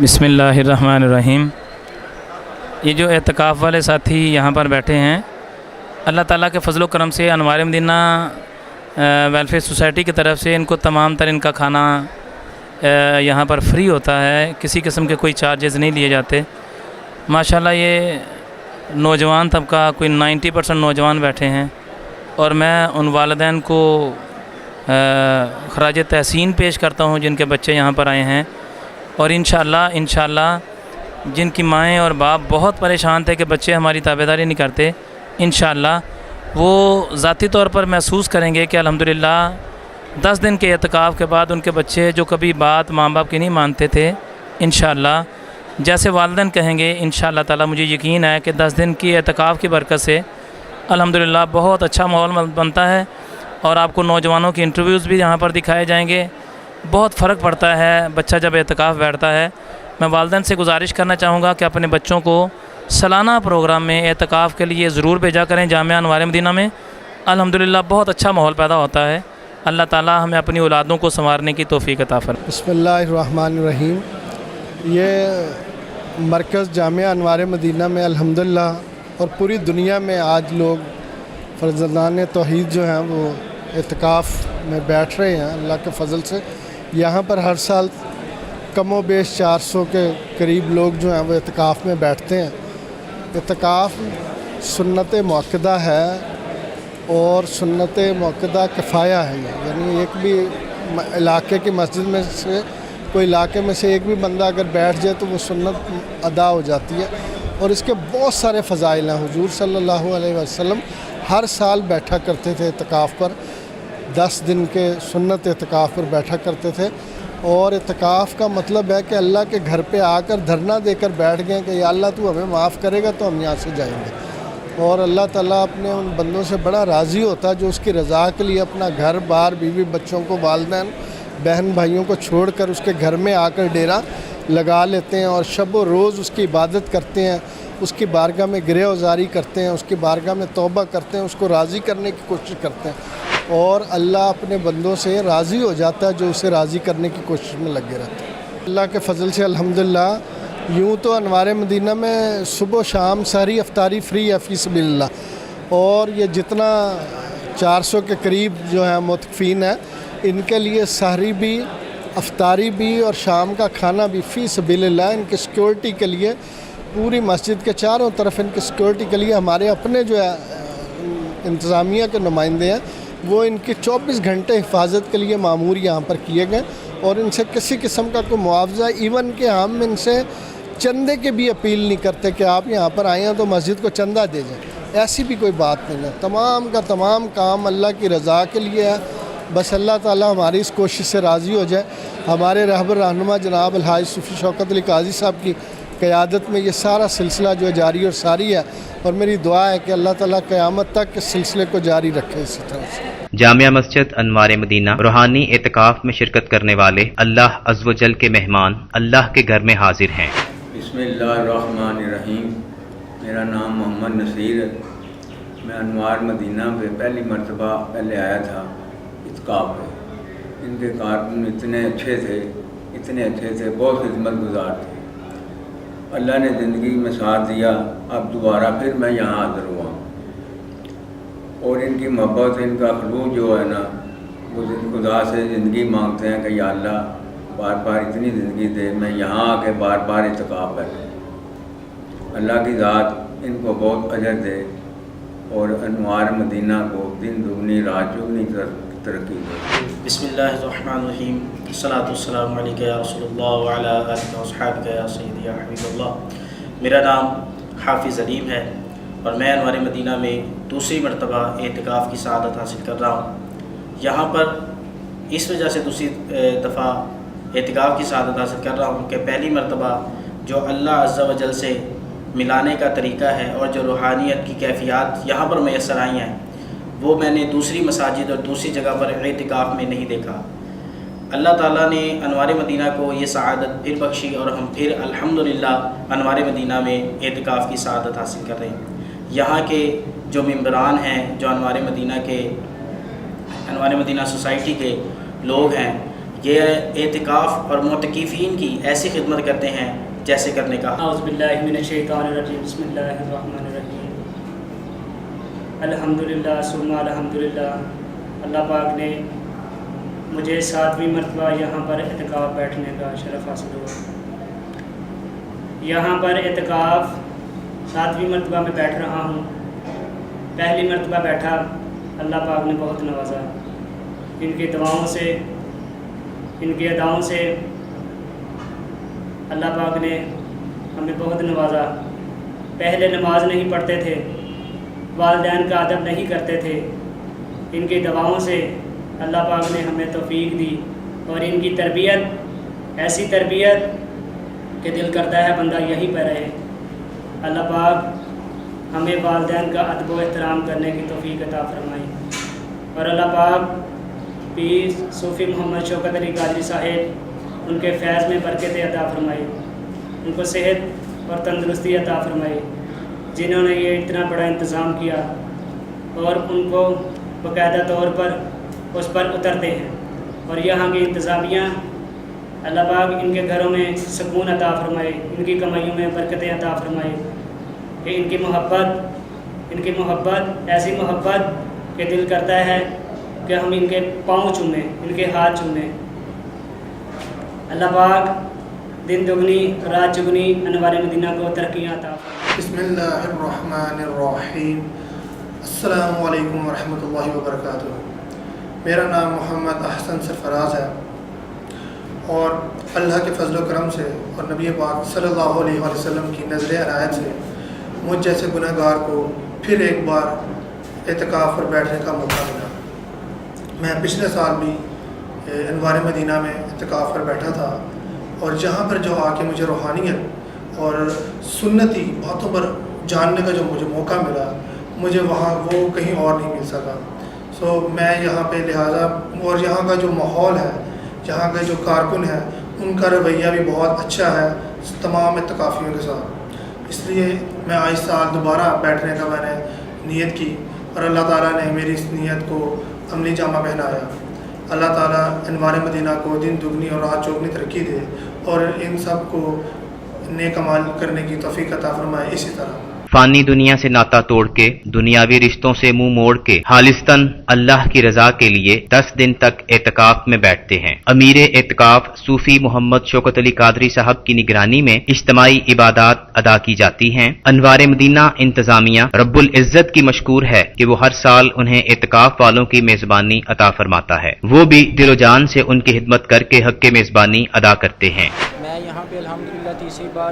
بسم اللہ الرحمن الرحیم۔ یہ جو اعتکاف والے ساتھی یہاں پر بیٹھے ہیں، اللہ تعالیٰ کے فضل و کرم سے انوار مدینہ ویلفیئر سوسائٹی کی طرف سے ان کو تمام تر ان کا کھانا یہاں پر فری ہوتا ہے، کسی قسم کے کوئی چارجز نہیں لیے جاتے۔ ماشاءاللہ یہ نوجوان طبقہ کوئی 90% نوجوان بیٹھے ہیں، اور میں ان والدین کو خراج تحسین پیش کرتا ہوں جن کے بچے یہاں پر آئے ہیں، اور انشاءاللہ جن کی مائیں اور باپ بہت پریشان تھے کہ بچے ہماری تابعداری نہیں کرتے، انشاءاللہ وہ ذاتی طور پر محسوس کریں گے کہ الحمدللہ 10 دن کے اعتکاف کے بعد ان کے بچے جو کبھی بات ماں باپ کی نہیں مانتے تھے، انشاءاللہ جیسے والدین کہیں گے، انشاءاللہ تعالی مجھے یقین ہے کہ 10 دن کی اعتکاف کی برکت سے الحمدللہ بہت اچھا ماحول بنتا ہے، اور آپ کو نوجوانوں کی انٹرویوز بھی یہاں پر دکھائے جائیں گے۔ بہت فرق پڑتا ہے بچہ جب اعتکاف بیٹھتا ہے۔ میں والدین سے گزارش کرنا چاہوں گا کہ اپنے بچوں کو سالانہ پروگرام میں اعتکاف کے لیے ضرور بھیجا کریں جامعہ انوار مدینہ میں۔ الحمدللہ بہت اچھا ماحول پیدا ہوتا ہے۔ اللہ تعالی ہمیں اپنی اولادوں کو سنوارنے کی توفیق عطا فرمائے۔ بسم اللہ الرحمن الرحیم۔ یہ مرکز جامعہ انوار مدینہ میں الحمدللہ اور پوری دنیا میں آج لوگ فرزندان توحید جو ہیں وہ اعتکاف میں بیٹھ رہے ہیں اللہ کے فضل سے۔ یہاں پر ہر سال کم و بیش 400 کے قریب لوگ جو ہیں وہ اعتکاف میں بیٹھتے ہیں۔ اعتکاف سنت مؤکدہ ہے اور سنت مؤکدہ کفایہ ہے، یعنی ایک بھی علاقے کی مسجد میں سے کوئی علاقے میں سے ایک بھی بندہ اگر بیٹھ جائے تو وہ سنت ادا ہو جاتی ہے، اور اس کے بہت سارے فضائل ہیں۔ حضور صلی اللہ علیہ وسلم ہر سال بیٹھا کرتے تھے اعتکاف پر، 10 دن کے سنت اعتکاف پر بیٹھا کرتے تھے، اور اعتکاف کا مطلب ہے کہ اللہ کے گھر پہ آ کر دھرنا دے کر بیٹھ گئے کہ یا اللہ تو ہمیں معاف کرے گا تو ہم یہاں سے جائیں گے، اور اللہ تعالیٰ اپنے ان بندوں سے بڑا راضی ہوتا ہے جو اس کی رضا کے لیے اپنا گھر بار بیوی بچوں کو والدین بہن بھائیوں کو چھوڑ کر اس کے گھر میں آ کر ڈیرا لگا لیتے ہیں، اور شب و روز اس کی عبادت کرتے ہیں، اس کی بارگاہ میں گرہ وزاری کرتے ہیں، اس کی بارگاہ میں توبہ کرتے ہیں، اس کو راضی کرنے کی کوشش کرتے ہیں، اور اللہ اپنے بندوں سے راضی ہو جاتا ہے جو اسے راضی کرنے کی کوشش میں لگے رہتے ہیں۔ اللہ کے فضل سے الحمدللہ یوں تو انوار مدینہ میں صبح و شام سحری افطاری فری ہے فی سبیل اللہ، اور یہ جتنا 400 کے قریب جو ہیں متقفین ہیں ان کے لیے سحری بھی، افطاری بھی اور شام کا کھانا بھی فی سبیل اللہ۔ ان کی سیکورٹی کے لیے پوری مسجد کے چاروں طرف ان کی سیکورٹی کے لیے ہمارے اپنے جو ہے انتظامیہ کے نمائندے ہیں وہ ان کی 24 گھنٹے حفاظت کے لیے مامور یہاں پر کیے گئے، اور ان سے کسی قسم کا کوئی معاوضہ، ایون کہ ہم ان سے چندے کی بھی اپیل نہیں کرتے کہ آپ یہاں پر آئے ہیں تو مسجد کو چندہ دے جائیں، ایسی بھی کوئی بات نہیں ہے۔ تمام کا تمام کام اللہ کی رضا کے لیے ہے، بس اللہ تعالی ہماری اس کوشش سے راضی ہو جائے۔ ہمارے رہبر رہنما جناب الحاج صوفی شوکت علی قاضی صاحب کی قیادت میں یہ سارا سلسلہ جو ہے جاری اور ساری ہے، اور میری دعا ہے کہ اللہ تعالیٰ قیامت تک اس سلسلے کو جاری رکھے اسی طرح سے۔ جامعہ مسجد انوار مدینہ روحانی اعتکاف میں شرکت کرنے والے اللہ عز و جل کے مہمان اللہ کے گھر میں حاضر ہیں۔ بسم اللہ الرحمن الرحیم۔ میرا نام محمد نصیر ہے۔ میں انوار مدینہ پہ پہلی مرتبہ پہلے آیا تھا اعتکاف پہ۔ ان کے کارکن اتنے اچھے تھے، بہت خدمت گزار تھے۔ اللہ نے زندگی میں ساتھ دیا، اب دوبارہ پھر میں یہاں حاضر ہوا، اور ان کی محبت، ان کا خلوص جو ہے نا، وہ خدا سے زندگی مانگتے ہیں کہ یا اللہ بار بار اتنی زندگی دے، میں یہاں آ کے بار بار اعتکاف بیٹھوں۔ اللہ کی ذات ان کو بہت اجر دے، اور انوار مدینہ کو دن دگنی رات چگنی ترقی دے۔ بسم اللہ الرحمن الرحیم۔ الصلاۃ والسلام علیک یا رسول اللہ وعلی آلہ وصحبہ یا سیدی یا حبیب اللہ۔ میرا نام حافظ علیم ہے، اور میں انوار مدینہ میں دوسری مرتبہ اعتکاف کی سعادت حاصل کر رہا ہوں۔ یہاں پر اس وجہ سے دوسری دفعہ اعتکاف کی سعادت حاصل کر رہا ہوں کہ پہلی مرتبہ جو اللہ عز و جل سے ملانے کا طریقہ ہے اور جو روحانیت کی کیفیات یہاں پر میسر آئی ہیں وہ میں نے دوسری مساجد اور دوسری جگہ پر اعتکاف میں نہیں دیکھا۔ اللہ تعالیٰ نے انوار مدینہ کو یہ سعادت پھر بخشی، اور ہم پھر الحمدللہ انوار مدینہ میں اعتکاف کی سعادت حاصل کر رہے ہیں۔ یہاں کے جو ممبران ہیں، جو انوار مدینہ سوسائٹی کے لوگ ہیں، یہ اعتکاف اور معتکفین کی ایسی خدمت کرتے ہیں جیسے کرنے کا اعوذ باللہ من الشیطان الرجیم بسم اللہ الرحمن الرحیم الحمدللہ ثم الحمدللہ اللہ پاک نے مجھے 7ویں مرتبہ یہاں پر اعتکاف بیٹھنے کا شرف حاصل ہوا. یہاں پر اعتکاف 7ویں مرتبہ میں بیٹھ رہا ہوں. پہلی مرتبہ بیٹھا اللہ پاک نے بہت نوازا. ان کی دعاؤں سے ان کی اداؤں سے اللہ پاک نے ہمیں بہت نوازا. پہلے نماز نہیں پڑھتے تھے, والدین کا ادب نہیں کرتے تھے. ان کی دعاؤں سے اللہ پاک نے ہمیں توفیق دی, اور ان کی تربیت ایسی تربیت کہ دل کرتا ہے بندہ یہیں پہ رہے. اللہ پاک ہمیں والدین کا ادب و احترام کرنے کی توفیق عطا فرمائی, اور اللہ پاک پیر صوفی محمد شوکت علی قادری صاحب ان کے فیض میں برکت عطا فرمائی, ان کو صحت اور تندرستی عطا فرمائی, جنہوں نے یہ اتنا بڑا انتظام کیا اور ان کو باقاعدہ طور پر اس پر اترتے ہیں. اور یہاں کی انتظامیہ اللہ پاک ان کے گھروں میں سکون عطا فرمائے, ان کی کمائیوں میں برکتیں عطا فرمائے, کہ ان کی محبت ایسی محبت کہ دل کرتا ہے کہ ہم ان کے پاؤں چومیں, ان کے ہاتھ چومیں. اللہ پاک دن دگنی رات چگنی انوار مدینہ کو ترقیاں عطا فرمائے. بسم اللہ الرحمن الرحیم. السلام علیکم ورحمۃ اللہ وبرکاتہ. میرا نام محمد احسن سرفراز ہے, اور اللہ کے فضل و کرم سے اور نبی پاک صلی اللہ علیہ وسلم کی نظر عنایت سے مجھ جیسے گناہ گار کو پھر ایک بار اعتکاف پر بیٹھنے کا موقع ملا. میں پچھلے سال بھی انوار مدینہ میں اعتکاف پر بیٹھا تھا, اور جہاں پر جو آ کے مجھے روحانیت اور سنتی باتوں پر جاننے کا جو مجھے موقع ملا, مجھے وہاں وہ کہیں اور نہیں مل سکا. سو میں یہاں پہ لہٰذا, اور یہاں کا جو ماحول ہے, یہاں کے جو کارکن ہیں, ان کا رویہ بھی بہت اچھا ہے تمام اعتکافیوں کے ساتھ. اس لیے میں آج سال دوبارہ بیٹھنے کا میں نے نیت کی, اور اللہ تعالیٰ نے میری اس نیت کو عملی جامہ پہنایا. اللہ تعالیٰ انوار مدینہ کو دن دگنی اور رات چوگنی ترقی دے, اور ان سب کو نیک عمل کرنے کی توفیق عطا فرمائے. اسی طرح فانی دنیا سے ناتا توڑ کے دنیاوی رشتوں سے منہ موڑ کے خالصتاً اللہ کی رضا کے لیے 10 دن تک اعتکاف میں بیٹھتے ہیں. امیر اعتکاف صوفی محمد شوکت علی قادری صاحب کی نگرانی میں اجتماعی عبادات ادا کی جاتی ہیں. انوار مدینہ انتظامیہ رب العزت کی مشکور ہے کہ وہ ہر سال انہیں اعتکاف والوں کی میزبانی عطا فرماتا ہے. وہ بھی دل و جان سے ان کی خدمت کر کے حق میزبانی ادا کرتے ہیں. میں یہاں پہ الحمدللہ تیسری بار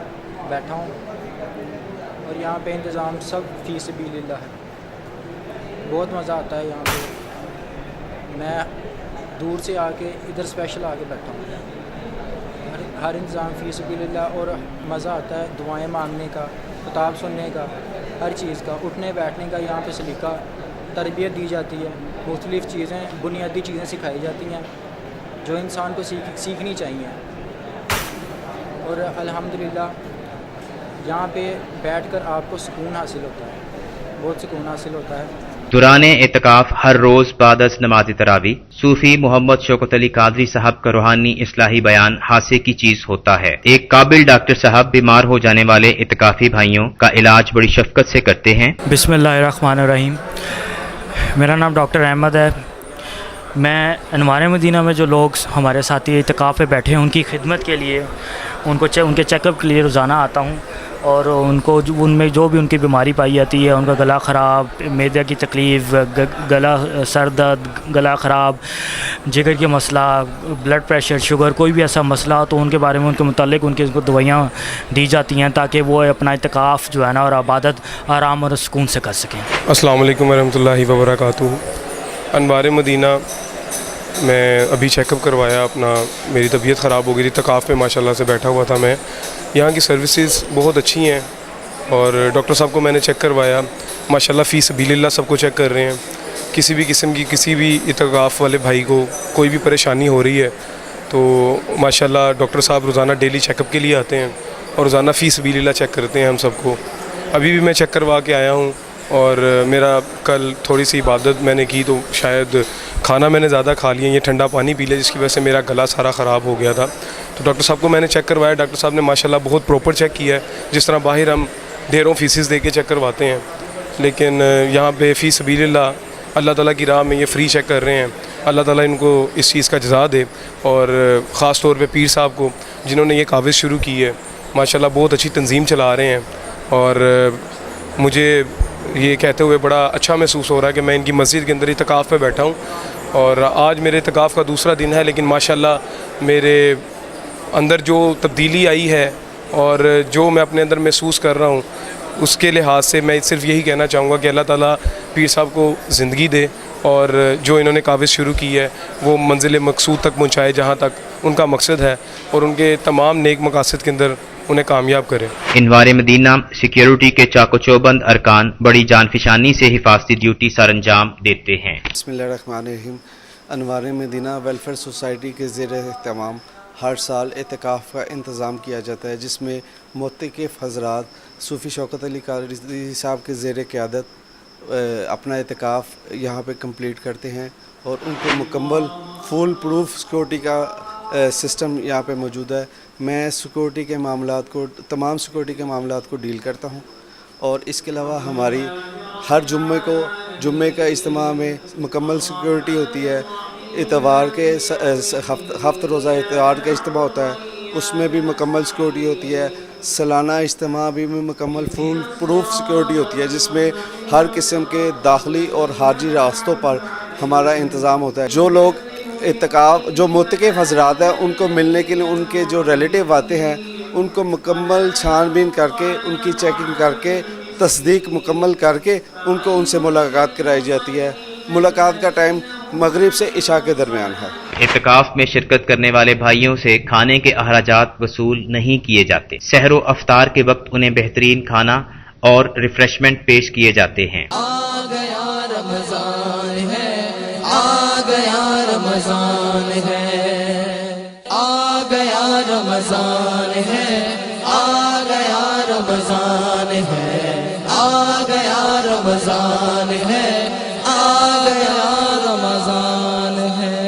بیٹھا ہوں, اور یہاں پہ انتظام سب فی سبیل اللہ ہے. بہت مزہ آتا ہے یہاں پہ. میں دور سے آ کے ادھر اسپیشل آ کے بیٹھا ہوں. ہر انتظام فی سبیل اللہ, اور مزہ آتا ہے دعائیں مانگنے کا, خطاب سننے کا, ہر چیز کا, اٹھنے بیٹھنے کا. یہاں پہ سلیقہ تربیت دی جاتی ہے, مختلف چیزیں بنیادی چیزیں سکھائی جاتی ہیں جو انسان کو سیکھنی چاہیے. اور الحمدللہ یہاں پہ بیٹھ کر آپ کو سکون حاصل ہوتا ہے, بہت سکون حاصل ہوتا ہے. دوران اعتکاف ہر روز بعد از نماز تراویح صوفی محمد شوکت علی قادری صاحب کا روحانی اصلاحی بیان حاصل کی چیز ہوتا ہے. ایک قابل ڈاکٹر صاحب بیمار ہو جانے والے اعتکافی بھائیوں کا علاج بڑی شفقت سے کرتے ہیں. بسم اللہ الرحمن الرحیم. میرا نام ڈاکٹر احمد ہے. میں انوار مدینہ میں جو لوگ ہمارے ساتھی اعتکاف پہ بیٹھے ہیں ان کی خدمت کے لیے, ان کے چیک اپ کے لیے روزانہ آتا ہوں, اور ان کو ان میں جو بھی ان کی بیماری پائی جاتی ہے, ان کا گلا خراب, معدے کی تکلیف, گلا سر درد, گلا خراب, جگر کے مسئلہ, بلڈ پریشر, شوگر, کوئی بھی ایسا مسئلہ ہو تو ان کے بارے میں ان کے متعلق ان کو دوائیاں دی جاتی ہیں تاکہ وہ اپنا اعتکاف جو ہے نا اور عبادت آرام اور سکون سے کر سکیں. السلام علیکم ورحمۃ اللہ وبرکاتہ. انوار مدینہ میں ابھی چیک اپ کروایا اپنا, میری طبیعت خراب ہو گئی تھی, اعتکاف میں ماشاءاللہ سے بیٹھا ہوا تھا میں. یہاں کی سروسز بہت اچھی ہیں, اور ڈاکٹر صاحب کو میں نے چیک کروایا, ماشاءاللہ فی سبیل اللہ سب کو چیک کر رہے ہیں. کسی بھی قسم کی کسی بھی اعتکاف والے بھائی کو کوئی بھی پریشانی ہو رہی ہے تو ماشاءاللہ ڈاکٹر صاحب روزانہ ڈیلی چیک اپ کے لیے آتے ہیں, اور روزانہ فی سبیل اللہ چیک کرتے ہیں ہم سب کو. ابھی بھی میں چیک کروا کے آیا ہوں, اور میرا کل تھوڑی سی عبادت میں نے کی تو شاید کھانا میں نے زیادہ کھا لیا، یہ ٹھنڈا پانی پی لیا جس کی وجہ سے میرا گلا سارا خراب ہو گیا تھا. تو ڈاکٹر صاحب کو میں نے چیک کروایا، ڈاکٹر صاحب نے ماشاءاللہ بہت پراپر چیک کیا ہے، جس طرح باہر ہم ڈھیروں فیسز دے کے چیک کرواتے ہیں، لیکن یہاں پہ فی سبیل اللہ تعالیٰ کی راہ میں یہ فری چیک کر رہے ہیں. اللہ تعالیٰ ان کو اس چیز کا جزا دے، اور خاص طور پہ پیر صاحب کو جنہوں نے یہ کاوش شروع کی ہے، ماشاءاللہ بہت اچھی تنظیم چلا رہے ہیں. اور مجھے یہ کہتے ہوئے بڑا اچھا محسوس ہو رہا ہے کہ میں ان کی مسجد کے اندر اعتکاف پہ بیٹھا ہوں، اور آج میرے اعتکاف کا دوسرا دن ہے، لیکن ماشاءاللہ میرے اندر جو تبدیلی آئی ہے اور جو میں اپنے اندر محسوس کر رہا ہوں اس کے لحاظ سے میں صرف یہی کہنا چاہوں گا کہ اللہ تعالیٰ پیر صاحب کو زندگی دے، اور جو انہوں نے کاوش شروع کی ہے وہ منزل مقصود تک پہنچائے جہاں تک ان کا مقصد ہے، اور ان کے تمام نیک مقاصد کے اندر انہیں کامیاب کرے. انوار مدینہ سیکیورٹی کے چاق و چوبند ارکان بڑی جان فشانی سے حفاظتی ڈیوٹی سر انجام دیتے ہیں. بسم اللہ الرحمن الرحیم. انوار مدینہ ویلفیئر سوسائٹی کے زیر اہتمام ہر سال اعتکاف کا انتظام کیا جاتا ہے، جس میں معتکف حضرات صوفی شوکت علی قادری صاحب کے زیر قیادت اپنا اعتکاف یہاں پہ کمپلیٹ کرتے ہیں، اور ان کو مکمل فول پروف سیکورٹی کا سسٹم یہاں پہ موجود ہے. میں سیکورٹی کے معاملات کو تمام سیکورٹی کے معاملات کو ڈیل کرتا ہوں، اور اس کے علاوہ ہماری ہر جمعے کا اجتماع میں مکمل سیکورٹی ہوتی ہے. اتوار کے ہفتہ روزہ اتوار کا اجتماع ہوتا ہے، اس میں بھی مکمل سیکورٹی ہوتی ہے. سالانہ اجتماع بھی مکمل فل پروف سیکورٹی ہوتی ہے، جس میں ہر قسم کے داخلی اور خارجی راستوں پر ہمارا انتظام ہوتا ہے. جو معتکف حضرات ہیں ان کو ملنے کے لیے ان کے جو ریلیٹیو آتے ہیں ان کو مکمل چھان بین کر کے ان کی چیکنگ کر کے تصدیق مکمل کر کے ان سے ملاقات کرائی جاتی ہے. ملاقات کا ٹائم مغرب سے عشاء کے درمیان ہے. اعتکاف میں شرکت کرنے والے بھائیوں سے کھانے کے اخراجات وصول نہیں کیے جاتے. سحر و افطار کے وقت انہیں بہترین کھانا اور ریفریشمنٹ پیش کیے جاتے ہیں. آ گیا رمضان ہے، آ گیا رمضان ہے، آ گیا رمضان ہے، آ گیا رمضان ہے، آ گیا رمضان ہے، آ گیا رمضان ہے،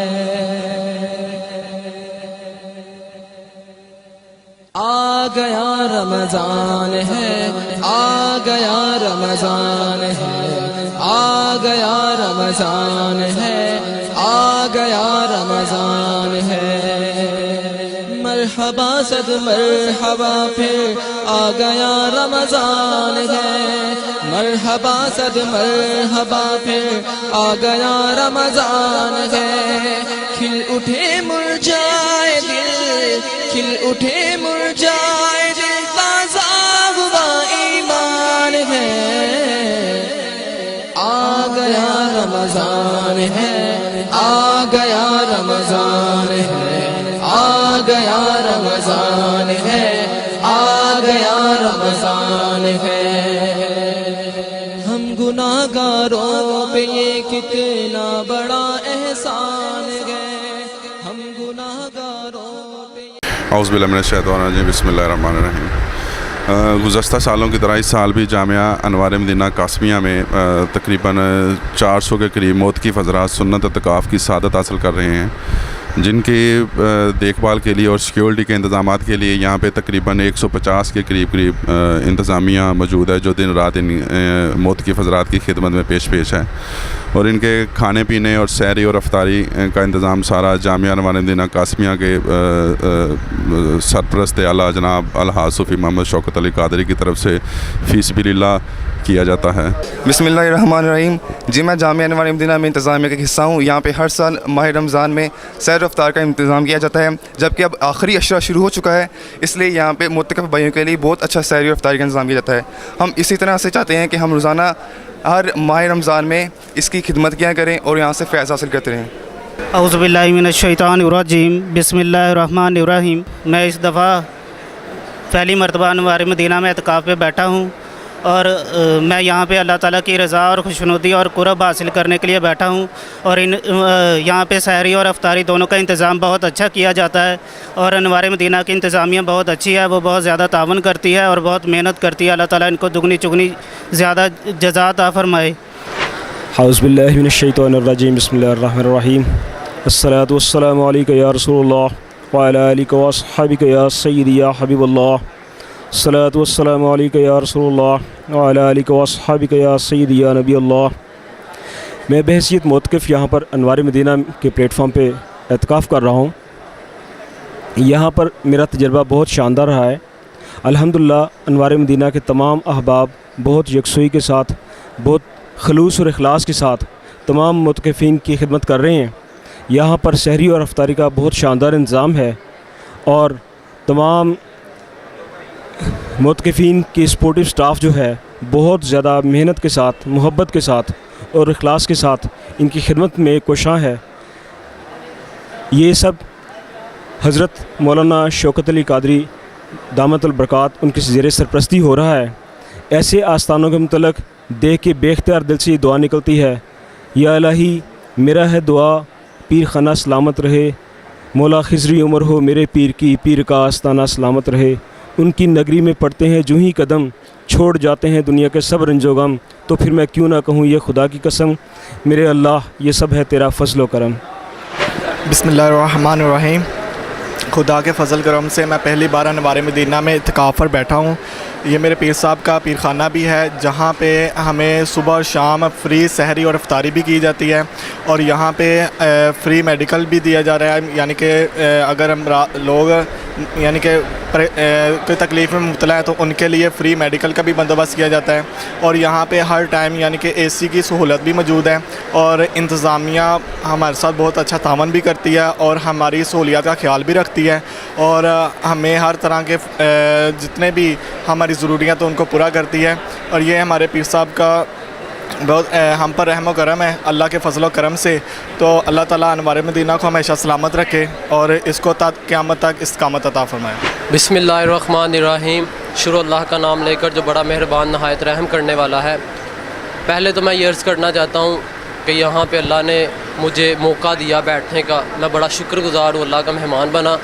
آ گیا رمضان ہے، آ گیا رمضان ہے، آ گیا رمضان ہے، آ گیا رمضان ہے. مرحبا صد مرحبا پھر آ گیا رمضان ہے، مرحبا صد مرحبا پھر آ گیا رمضان ہے. کھل اٹھے مرجائے دل، کھل اٹھے مرجائے دل، تازہ ہوا ایمان ہے. آ گیا رمضان ہے، آ گیا رمضان ہے، آ گیا رمضان ہے، آ گیا رمضان ہے. ہم گناہ گاروں پہ یہ کتنا بڑا احسان ہے، ہم گناہ گاروں پہ. اعوذ باللہ من الشیطان الرجیم. بسم اللہ الرحمن الرحیم. گزشتہ سالوں کی طرح اس سال بھی جامعہ انوار مدینہ قاسمیہ میں تقریباً 400 کے قریب معتکف حضرات سنت اعتکاف کی سعادت حاصل کر رہے ہیں، جن کی دیکھ بھال کے لیے اور سیکیورٹی کے انتظامات کے لیے یہاں پہ تقریباً 150 کے قریب انتظامیہ موجود ہے، جو دن رات ان معتکف حضرات کی خدمت میں پیش ہے. اور ان کے کھانے پینے اور سحری اور افطاری کا انتظام سارا جامعہ انوار مدینہ قاسمیہ کے سرپرست اعلیٰ جناب الحاج صوفی محمد شوکت علی قادری کی طرف سے فی سبیل اللہ کیا جاتا ہے. بسم اللہ الرحمن الرحیم. جی میں جامعہ انوار مدینہ میں انتظامیہ کا حصہ ہوں. یہاں پہ ہر سال ماہ رمضان میں سحر و افطار کا انتظام کیا جاتا ہے، جبکہ اب آخری عشرہ شروع ہو چکا ہے، اس لیے یہاں پہ معتکف بھائیوں کے لیے بہت اچھا سحر و افطار کا انتظام کیا جاتا ہے. ہم اسی طرح سے چاہتے ہیں کہ ہم روزانہ ہر ماہ رمضان میں اس کی خدمت کیا کریں اور یہاں سے فیض حاصل کرتے رہیں. اعوذ باللہ من الشیطان الرجیم. بسم اللہ الرحمن الرحیم. میں اس دفعہ پہلی مرتبہ انوار مدینہ میں اعتکاف پہ بیٹھا ہوں، اور میں یہاں پہ اللہ تعالیٰ کی رضا اور خوشنودی اور قرب حاصل کرنے کے لیے بیٹھا ہوں. اور یہاں پہ سحری اور افطاری دونوں کا انتظام بہت اچھا کیا جاتا ہے، اور انوار مدینہ کی انتظامیہ بہت اچھی ہے، وہ بہت زیادہ تعاون کرتی ہے اور بہت محنت کرتی ہے. اللہ تعالیٰ ان کو دگنی چگنی زیادہ جزا عطا فرمائے. أعوذ بالله من الشيطان الرجيم بسم الله الرحمن الرحيم الصلاة والسلام عليك يا رسول الله وعلى آلك وأصحابك يا سيدي يا حبيب الله الصلاة والسلام عليك يا رسول الله وعلى آلك وأصحابك يا سيدي يا نبي الله. میں بحیثیت معتکف یہاں پر انوار مدینہ کے پلیٹ فارم پہ اعتکاف کر رہا ہوں. یہاں پر میرا تجربہ بہت شاندار رہا ہے. الحمدللہ انوار مدینہ کے تمام احباب بہت یکسوئی کے ساتھ، بہت خلوص اور اخلاص کے ساتھ تمام معتکفین کی خدمت کر رہے ہیں. یہاں پر سحری اور افطاری کا بہت شاندار انتظام ہے اور تمام معتکفین کی سپورٹیو سٹاف جو ہے بہت زیادہ محنت کے ساتھ، محبت کے ساتھ اور اخلاص کے ساتھ ان کی خدمت میں کوشاں ہے. یہ سب حضرت مولانا شوکت علی قادری دامت البرکات ان کی زیر سرپرستی ہو رہا ہے. ایسے آستانوں کے متعلق دیکھ کے بے اختیار دل سے دعا نکلتی ہے، یا الہی میرا ہے دعا پیر خانہ سلامت رہے، مولا خضری عمر ہو میرے پیر کی، پیر کا آستانہ سلامت رہے. ان کی نگری میں پڑتے ہیں جو ہی قدم، چھوڑ جاتے ہیں دنیا کے سب رنج و غم، تو پھر میں کیوں نہ کہوں یہ خدا کی قسم، میرے اللہ یہ سب ہے تیرا فضل و کرم. بسم اللہ الرحمن الرحیم. خدا کے فضل کرم سے میں پہلی بار انوار مدینہ میں اعتکاف پر بیٹھا ہوں. یہ میرے پیر صاحب کا پیر خانہ بھی ہے جہاں پہ ہمیں صبح اور شام فری سحری اور افطاری بھی کی جاتی ہے، اور یہاں پہ فری میڈیکل بھی دیا جا رہا ہے. یعنی کہ اگر ہم لوگ یعنی کہ کوئی تکلیف میں مبتلا ہے تو ان کے لیے فری میڈیکل کا بھی بندوبست کیا جاتا ہے. اور یہاں پہ ہر ٹائم یعنی کہ اے سی کی سہولت بھی موجود ہے، اور انتظامیہ ہمارے ساتھ بہت اچھا تعاون بھی کرتی ہے اور ہماری سہولیات کا خیال بھی رکھتی ہے، اور ہمیں ہر طرح کے جتنے بھی ہماری ضروریات ہیں ان کو پورا کرتی ہے. اور یہ ہمارے پیر صاحب کا بہت ہم پر رحم و کرم ہے اللہ کے فضل و کرم سے. تو اللہ تعالیٰ انوار مدینہ کو ہمیشہ سلامت رکھے اور اس کو قیامت تک استقامت عطا فرمائے. بسم اللہ الرحمن الرحیم. شروع اللہ کا نام لے کر جو بڑا مہربان نہایت رحم کرنے والا ہے. پہلے تو میں یہ عرض کرنا چاہتا ہوں کہ یہاں پہ اللہ نے مجھے موقع دیا بیٹھنے کا، میں بڑا شکر گزار ہوں، اللہ کا مہمان بنا.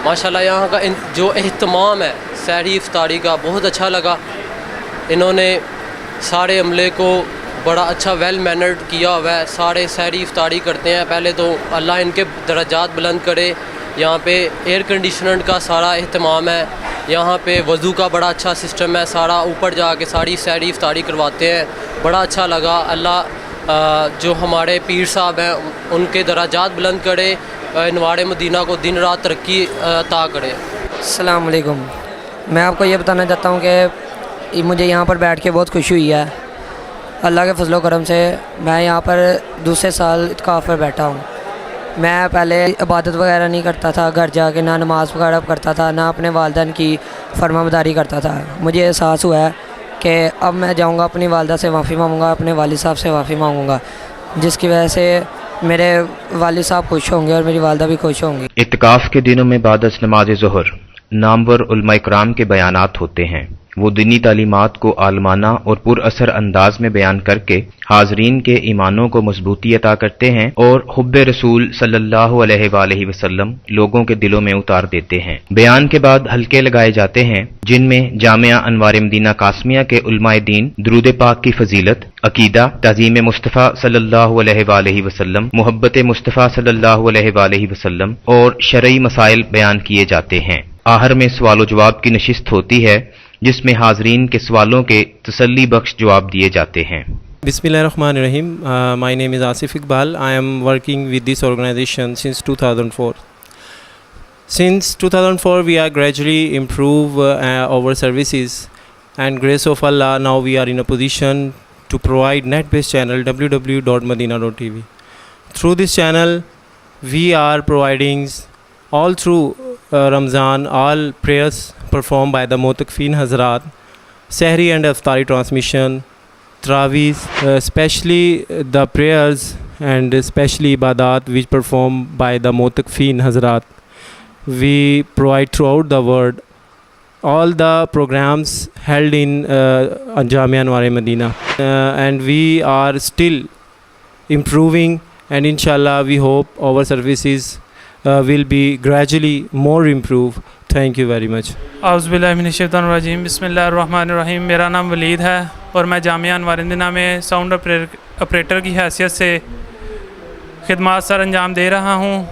ماشاءاللہ یہاں کا جو اہتمام ہے سحری افطاری کا بہت اچھا لگا. انہوں نے سارے عملے کو بڑا اچھا ویل مینرڈ کیا ہوا ہے. سارے سحری افطاری کرتے ہیں. پہلے تو اللہ ان کے درجات بلند کرے. یہاں پہ ایئر کنڈیشنر کا سارا اہتمام ہے. یہاں پہ وضو کا بڑا اچھا سسٹم ہے. سارا اوپر جا کے ساری سحری افطاری کرواتے ہیں. بڑا اچھا لگا. اللہ جو ہمارے پیر صاحب ہیں ان کے درجات بلند کرے، انوار مدینہ کو دن رات ترقی عطا کرے. السلام علیکم. میں آپ کو یہ بتانا چاہتا ہوں کہ مجھے یہاں پر بیٹھ کے بہت خوشی ہوئی ہے. اللہ کے فضل و کرم سے میں یہاں پر دوسرے سال اعتکاف پر بیٹھا ہوں. میں پہلے عبادت وغیرہ نہیں کرتا تھا، گھر جا کے نہ نماز وغیرہ کرتا تھا، نہ اپنے والدین کی فرما برداری کرتا تھا. مجھے احساس ہوا ہے کہ اب میں جاؤں گا اپنی والدہ سے معافی مانگوں گا، اپنے والد صاحب سے معافی مانگوں گا، جس کی وجہ سے میرے والد صاحب خوش ہوں گے اور میری والدہ بھی خوش ہوں گی. اعتکاف کے دنوں میں بعد از نماز ظہر نامور علماء کرام کے بیانات ہوتے ہیں. وہ دینی تعلیمات کو عالمانہ اور پر اثر انداز میں بیان کر کے حاضرین کے ایمانوں کو مضبوطی عطا کرتے ہیں اور حب رسول صلی اللہ علیہ وآلہ وسلم لوگوں کے دلوں میں اتار دیتے ہیں. بیان کے بعد حلقے لگائے جاتے ہیں جن میں جامعہ انوار مدینہ قاسمیہ کے علماء دین درود پاک کی فضیلت، عقیدہ، تعظیم مصطفیٰ صلی اللہ علیہ وآلہ وسلم، محبت مصطفیٰ صلی اللہ علیہ وآلہ وسلم اور شرعی مسائل بیان کیے جاتے ہیں. آخر میں سوال و جواب کی نشست ہوتی ہے جس میں حاضرین کے سوالوں کے تسلی بخش جواب دیے جاتے ہیں. بسم اللہ الرحمن الرحیم. My name is Asif Iqbal. I am working with this organization since 2004. Since 2004 we are gradually improve our services, and grace of Allah now we are in a position to provide net-based channel www.madina.tv. Through this channel we are providing all through Ramzan all prayers performed by the Mutakfin Hazrat, Sahri and Iftari transmission, Taraweeh, especially the prayers and especially Ibadat which performed by the Mutakfin Hazrat. We provide throughout the world all the programs held in Jamia Anwar Madina, and we are still improving, and inshallah we hope our services will be gradually more improved Thank you very much. اعوذ باللہ من الشیطان الرجیم، بسم اللہ الرحمن الرحیم۔ میرا نام ولید ہے اور میں جامعہ انوار مدینہ میں ساؤنڈ آپریٹر کی حیثیت سے خدمات سر انجام دے رہا ہوں۔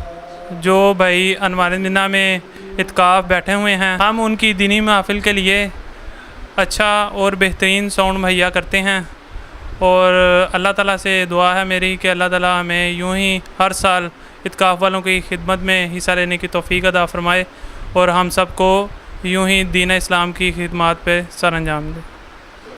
جو بھائی انوار مدینہ میں اعتکاف بیٹھے ہوئے ہیں، ہم ان کی دینی محفل کے لیے اچھا اور بہترین ساؤنڈ مہیا کرتے ہیں، اور اللہ تعالیٰ سے دعا ہے میری کہ اللہ تعالیٰ ہمیں یوں ہی ہر سال اعتکاف والوں کی خدمت میں حصہ لینے کی توفیق عطا فرمائے، اور ہم سب کو یوں ہی دین اسلام کی خدمات پہ سر انجام دے۔